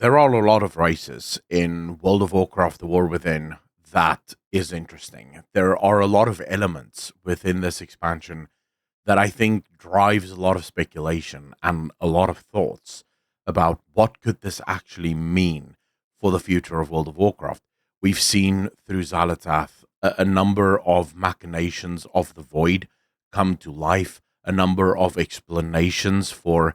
There are a lot of races in World of Warcraft, The War Within, that is interesting. There are a lot of elements within this expansion that I think drives a lot of speculation and a lot of thoughts about what could this actually mean for the future of World of Warcraft. We've seen through Xalatath a number of machinations of the void come to life, a number of explanations for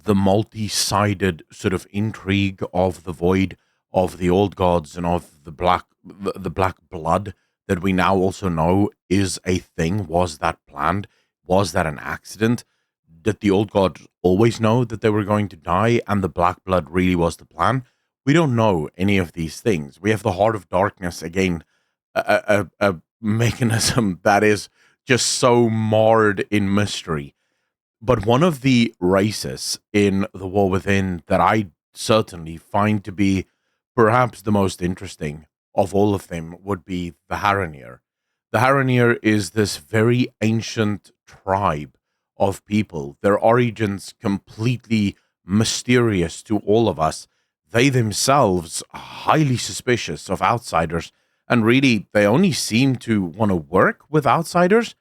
the multi-sided sort of intrigue of the void, of the old gods, and of the black blood that we now also know is a thing. Was that planned? Was that an accident? Did the old gods always know that they were going to die and the black blood really was the plan? We don't know any of these things. We have the Heart of Darkness again, a mechanism that is just so marred in mystery. But one of the races in The War Within that I certainly find to be perhaps the most interesting of all of them would be the Harronir. The Harronir is this very ancient tribe of people, their origins completely mysterious to all of us. They themselves are highly suspicious of outsiders, and really they only seem to want to work with outsiders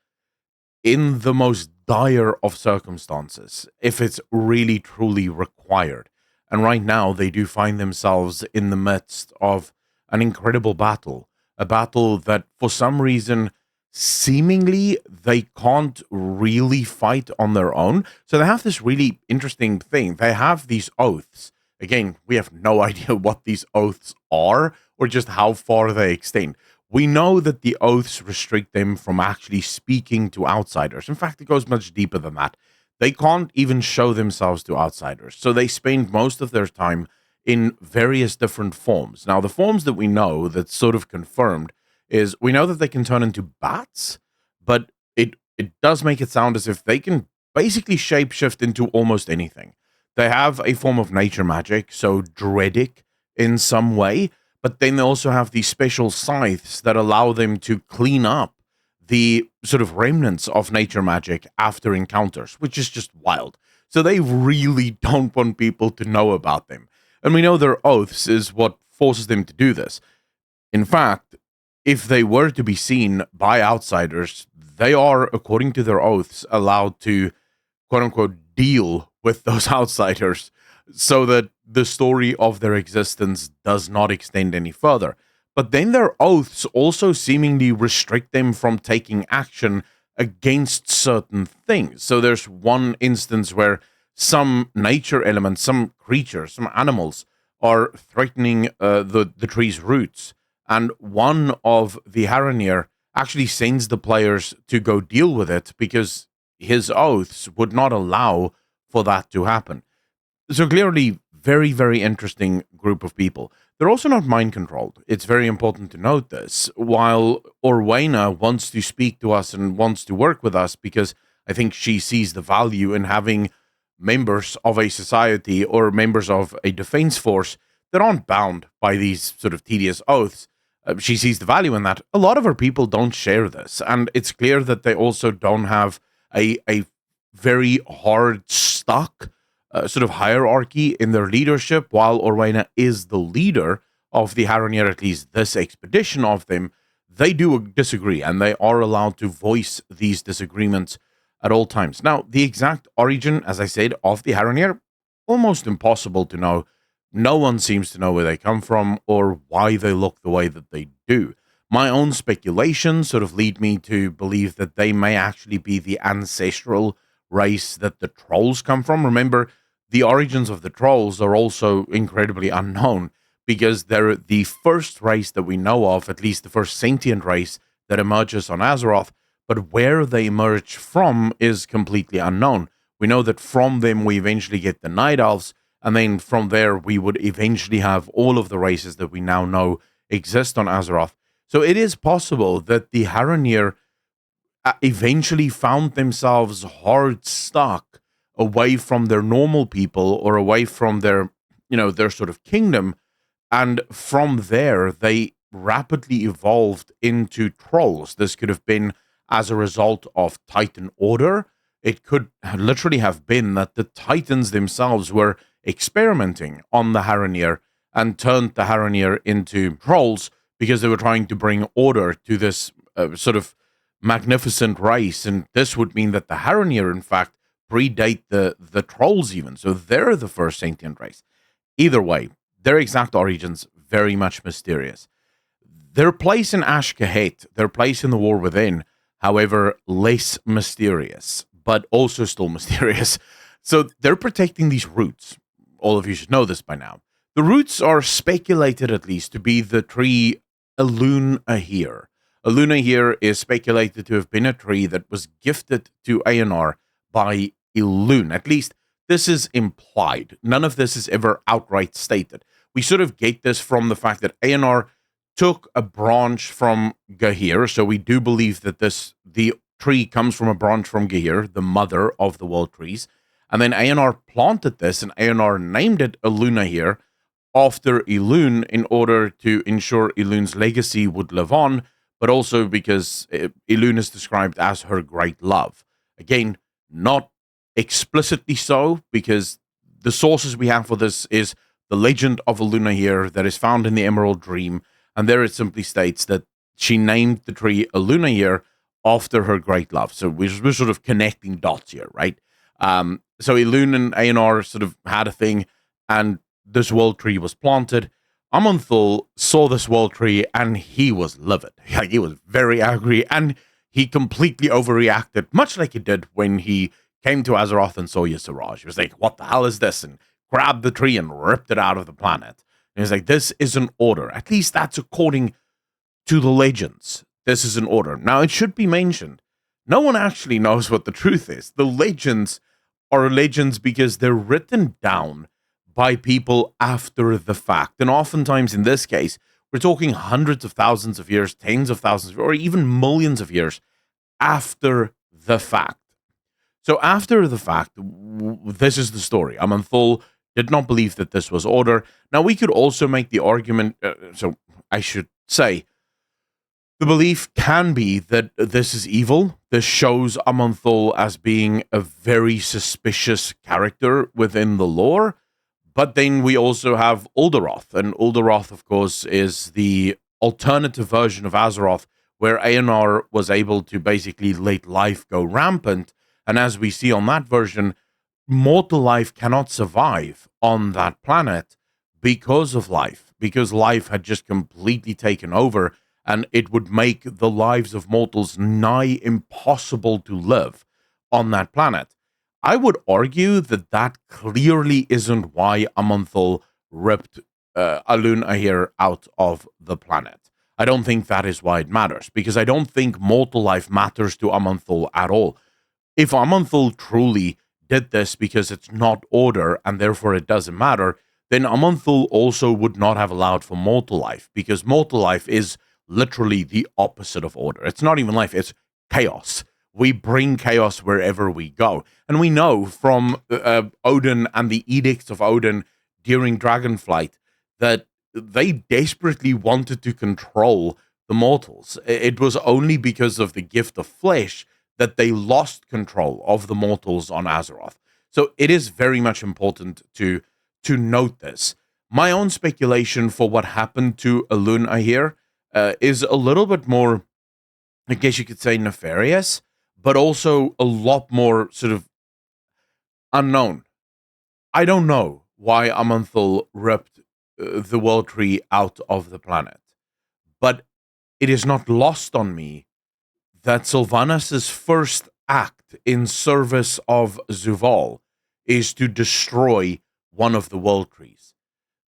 in the most dire of circumstances, if it's really truly required. And right now, they do find themselves in the midst of an incredible battle, a battle that for some reason, seemingly, they can't really fight on their own. So they have this really interesting thing. They have these oaths. Again, we have no idea what these oaths are or just how far they extend. We know that the oaths restrict them from actually speaking to outsiders. In fact, it goes much deeper than that. They can't even show themselves to outsiders. So they spend most of their time in various different forms. Now, the forms that we know that's sort of confirmed is we know that they can turn into bats, but it does make it sound as if they can basically shapeshift into almost anything. They have a form of nature magic, so dreadic in some way, but then they also have these special scythes that allow them to clean up the sort of remnants of nature magic after encounters, which is just wild. So they really don't want people to know about them. And we know their oaths is what forces them to do this. In fact, if they were to be seen by outsiders, they are, according to their oaths, allowed to, quote unquote, deal with those outsiders so that the story of their existence does not extend any further. But then their oaths also seemingly restrict them from taking action against certain things. So there's one instance where some nature elements, some creatures, some animals are threatening the tree's roots. And one of the Harronir actually sends the players to go deal with it because his oaths would not allow for that to happen. So clearly, very, very interesting group of people. They're also not mind controlled. It's very important to note this. While Orwena wants to speak to us and wants to work with us because I think she sees the value in having members of a society or members of a defense force that aren't bound by these sort of tedious oaths. She sees the value in that. A lot of her people don't share this. And it's clear that they also don't have a very hard stuck sort of hierarchy in their leadership. While Orwena is the leader of the Harronir, at least this expedition of them, they do disagree and they are allowed to voice these disagreements at all times. Now, the exact origin, as I said, of the Harronir, almost impossible to know. No one seems to know where they come from or why they look the way that they do. My own speculations sort of lead me to believe that they may actually be the ancestral race that the trolls come from. Remember, the origins of the trolls are also incredibly unknown because they're the first race that we know of, at least the first sentient race that emerges on Azeroth, but where they emerge from is completely unknown. We know that from them we eventually get the Night Elves, and then from there we would eventually have all of the races that we now know exist on Azeroth. So it is possible that the Harronir eventually found themselves hard stuck away from their normal people or away from their, their sort of kingdom. And from there, they rapidly evolved into trolls. This could have been as a result of Titan Order. It could literally have been that the Titans themselves were experimenting on the Harronir and turned the Harronir into trolls because they were trying to bring order to this sort of magnificent race. And this would mean that the Harronir, in fact, predate the trolls even. So they're the first sentient race. Either way, their exact origins very much mysterious. Their place in Ashkahet, their place in the War Within, however, less mysterious, but also still mysterious. So they're protecting these roots. All of you should know this by now. The roots are speculated, at least, to be the tree Elune here. Elune here is speculated to have been a tree that was gifted to Eonar by Elune. At least, this is implied. None of this is ever outright stated. We sort of get this from the fact that Eonar took a branch from Gahir, so we do believe that the tree comes from a branch from Gahir, the mother of the world trees, and then Eonar planted this, and Eonar named it Elune here after Elune in order to ensure Elune's legacy would live on, but also because Elune is described as her great love. Again, not explicitly so, because the sources we have for this is the legend of Elune here that is found in the Emerald Dream, and there it simply states that she named the tree Elune here after her great love. So we're sort of connecting dots here, right? So Elune and Eonar sort of had a thing, and this world tree was planted. Amonthul saw this world tree, and he was livid. Like, he was very angry, and he completely overreacted, much like he did when he came to Azeroth and saw Yisaraj. He was like, what the hell is this? And grabbed the tree and ripped it out of the planet. And he's like, this is an order. At least that's according to the legends. This is an order. Now, it should be mentioned, no one actually knows what the truth is. The legends are legends because they're written down by people after the fact. And oftentimes, in this case, we're talking hundreds of thousands of years, tens of thousands, or even millions of years after the fact. So after the fact, this is the story. Amanthul did not believe that this was order. Now, we could also make the argument, so I should say, the belief can be that this is evil. This shows Amanthul as being a very suspicious character within the lore. But then we also have Uldaroth, and Uldaroth, of course, is the alternative version of Azeroth, where Eonar was able to basically let life go rampant. And as we see on that version, mortal life cannot survive on that planet because of life, because life had just completely taken over, and it would make the lives of mortals nigh impossible to live on that planet. I would argue that that clearly isn't why Amanthul ripped Elune here out of the planet. I don't think that is why it matters, because I don't think mortal life matters to Amanthul at all. If Amanthul truly did this because it's not order and therefore it doesn't matter, then Amanthul also would not have allowed for mortal life, because mortal life is literally the opposite of order. It's not even life, it's chaos. We bring chaos wherever we go. And we know from Odin and the edicts of Odin during Dragonflight that they desperately wanted to control the mortals. It was only because of the gift of flesh that they lost control of the mortals on Azeroth. So it is very much important to note this. My own speculation for what happened to Elune here is a little bit more, I guess you could say, nefarious, but also a lot more sort of unknown. I don't know why Amanthul ripped the world tree out of the planet, but it is not lost on me that Sylvanas' first act in service of Zuval is to destroy one of the world trees.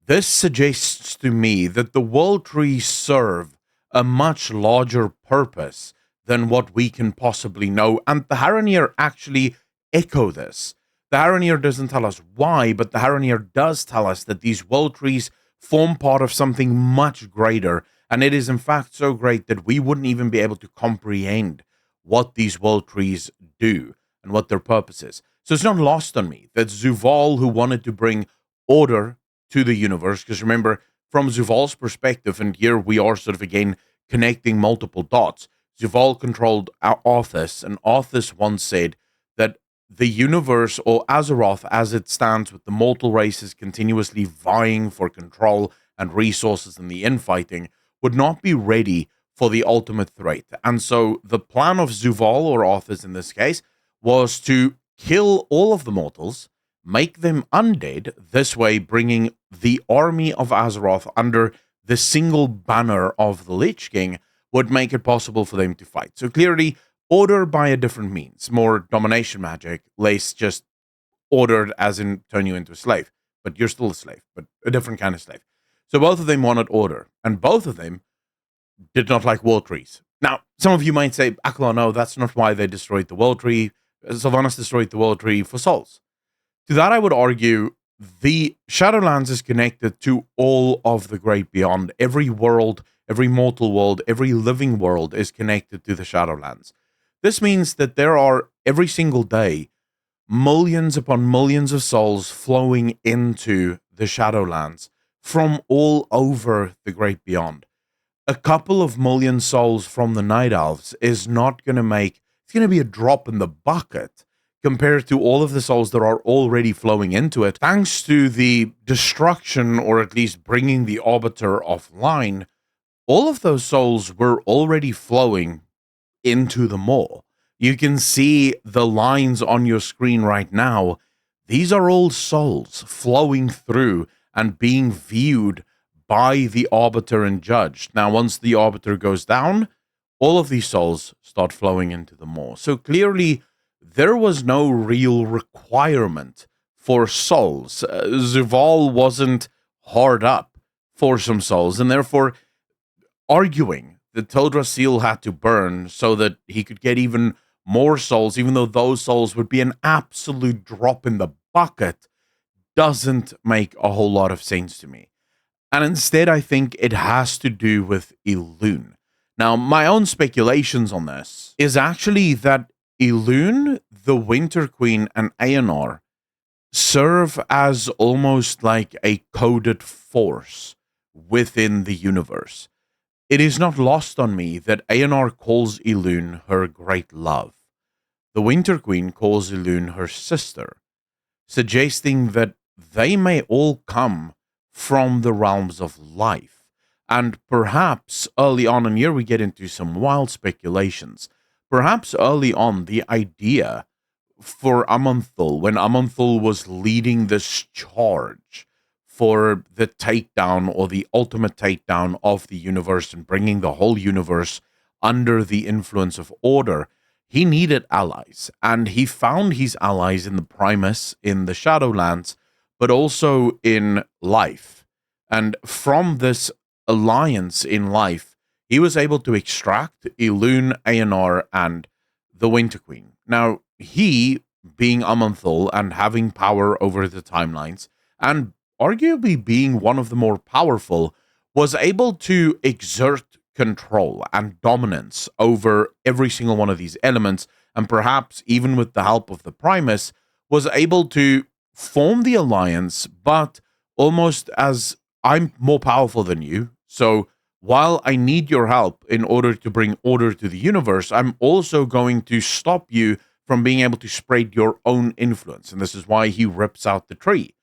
This suggests to me that the world trees serve a much larger purpose than what we can possibly know, and the Harronir actually echo this. The Harronir doesn't tell us why, but the Harronir does tell us that these world trees form part of something much greater, and it is in fact so great that we wouldn't even be able to comprehend what these world trees do and what their purpose is. So it's not lost on me that Zuval, who wanted to bring order to the universe, because remember, from Zuval's perspective, and here we are sort of again connecting multiple dots, Zuval controlled Arthas, and Arthas once said that the universe, or Azeroth as it stands, with the mortal races continuously vying for control and resources in the infighting, would not be ready for the ultimate threat. And so the plan of Zuval, or Arthas in this case, was to kill all of the mortals, make them undead, this way bringing the army of Azeroth under the single banner of the Lich King, would make it possible for them to fight. So clearly, order by a different means, more domination magic, less just ordered as in turn you into a slave. But you're still a slave, but a different kind of slave. So both of them wanted order, and both of them did not like world trees. Now, some of you might say, Akala, no, that's not why they destroyed the world tree. Sylvanas destroyed the world tree for souls. To that, I would argue the Shadowlands is connected to all of the great beyond. Every world, every mortal world, every living world is connected to the Shadowlands. This means that there are, every single day, millions upon millions of souls flowing into the Shadowlands from all over the great beyond. A couple of million souls from the Night Elves is not going to make, it's going to be a drop in the bucket compared to all of the souls that are already flowing into it. Thanks to the destruction, or at least bringing the Arbiter offline, all of those souls were already flowing into the maw. You can see the lines on your screen right now. These are all souls flowing through and being viewed by the Arbiter and judged. Now, once the Arbiter goes down, all of these souls start flowing into the maw. So clearly, there was no real requirement for souls. Zuval wasn't hard up for some souls, and therefore arguing that Teldrassil had to burn so that he could get even more souls, even though those souls would be an absolute drop in the bucket, doesn't make a whole lot of sense to me. And instead, I think it has to do with Elune. Now, my own speculations on this is actually that Elune, the Winter Queen, and Eonar serve as almost like a coded force within the universe. It is not lost on me that Eonar calls Elune her great love. The Winter Queen calls Elune her sister, suggesting that they may all come from the realms of life. And perhaps early on, and here we get into some wild speculations, perhaps early on the idea for Amanthul, when Amanthul was leading this charge for the takedown, or the ultimate takedown of the universe, and bringing the whole universe under the influence of order, he needed allies. And he found his allies in the Primus, in the Shadowlands, but also in life. And from this alliance in life, he was able to extract Elune, Eonar, and the Winter Queen. Now, he, being Amanthul and having power over the timelines, and arguably being one of the more powerful, was able to exert control and dominance over every single one of these elements, and perhaps even with the help of the Primus, was able to form the alliance, but almost as, I'm more powerful than you, so while I need your help in order to bring order to the universe, I'm also going to stop you from being able to spread your own influence. And this is why he rips out the tree,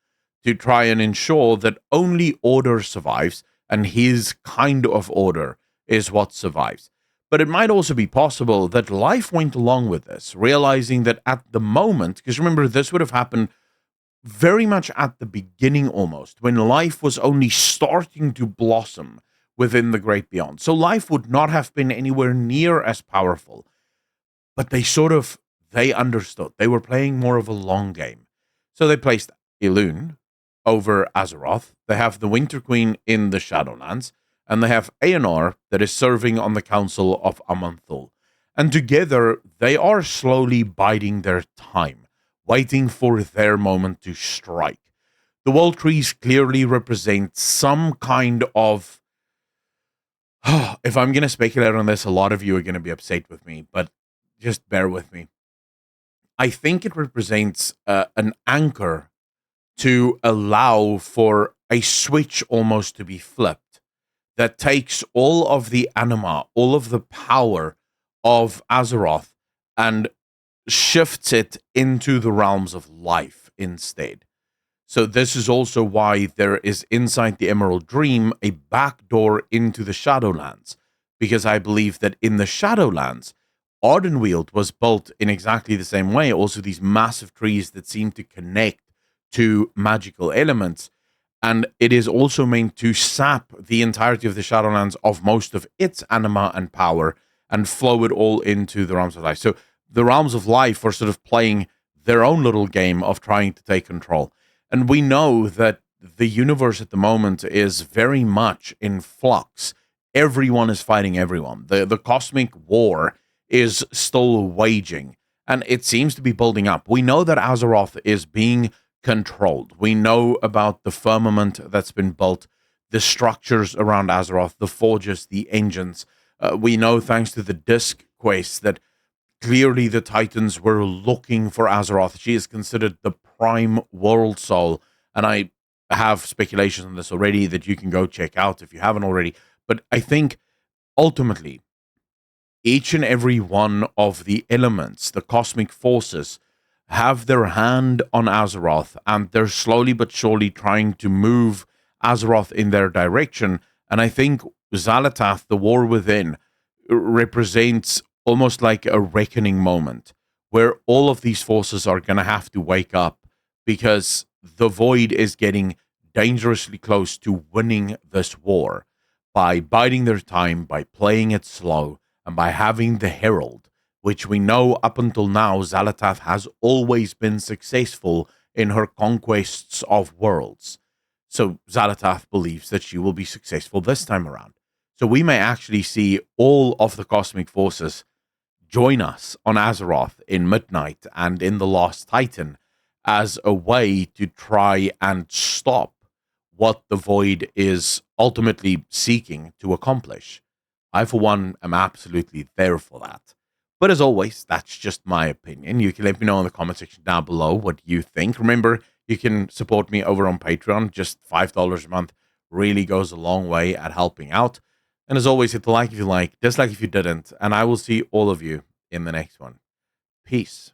to try and ensure that only order survives, and his kind of order is what survives. But it might also be possible that life went along with this, realizing that at the moment, because remember, this would have happened very much at the beginning almost, when life was only starting to blossom within the great beyond. So life would not have been anywhere near as powerful. But they understood. They were playing more of a long game. So they placed Elune over Azeroth. They have the Winter Queen in the Shadowlands, and they have Eonar that is serving on the Council of Amanthul. And together, they are slowly biding their time, waiting for their moment to strike. The world trees clearly represent some kind of... if I'm going to speculate on this, a lot of you are going to be upset with me, but just bear with me. I think it represents an anchor to allow for a switch almost to be flipped that takes all of the anima, all of the power of Azeroth, and shifts it into the realms of life instead. So this is also why there is inside the Emerald Dream a backdoor into the Shadowlands, because I believe that in the Shadowlands, Ardenweald was built in exactly the same way. Also, these massive trees that seem to connect to magical elements, and it is also meant to sap the entirety of the Shadowlands of most of its anima and power and flow it all into the realms of life. So the realms of life are sort of playing their own little game of trying to take control. And we know that the universe at the moment is very much in flux. Everyone is fighting everyone. The cosmic war is still waging, and it seems to be building up. We know that Azeroth is being controlled. We know about the firmament that's been built, the structures around Azeroth, the forges, the engines. We know, thanks to the disc quest, that clearly the Titans were looking for Azeroth. She is considered the prime world soul, and I have speculations on this already that you can go check out if you haven't already. But I think ultimately, each and every one of the elements, the cosmic forces, have their hand on Azeroth, and they're slowly but surely trying to move Azeroth in their direction. And I think Xal'atath, the War Within, represents almost like a reckoning moment where all of these forces are going to have to wake up, because the Void is getting dangerously close to winning this war by biding their time, by playing it slow, and by having the Herald, which we know up until now Xal'atath has always been successful in her conquests of worlds. So Xal'atath believes that she will be successful this time around. So we may actually see all of the cosmic forces join us on Azeroth in Midnight and in The Lost Titan as a way to try and stop what the Void is ultimately seeking to accomplish. I, for one, am absolutely there for that. But as always, that's just my opinion. You can let me know in the comment section down below what you think. Remember, you can support me over on Patreon. Just $5 a month really goes a long way at helping out. And as always, hit the like if you like, dislike if you didn't, and I will see all of you in the next one. Peace.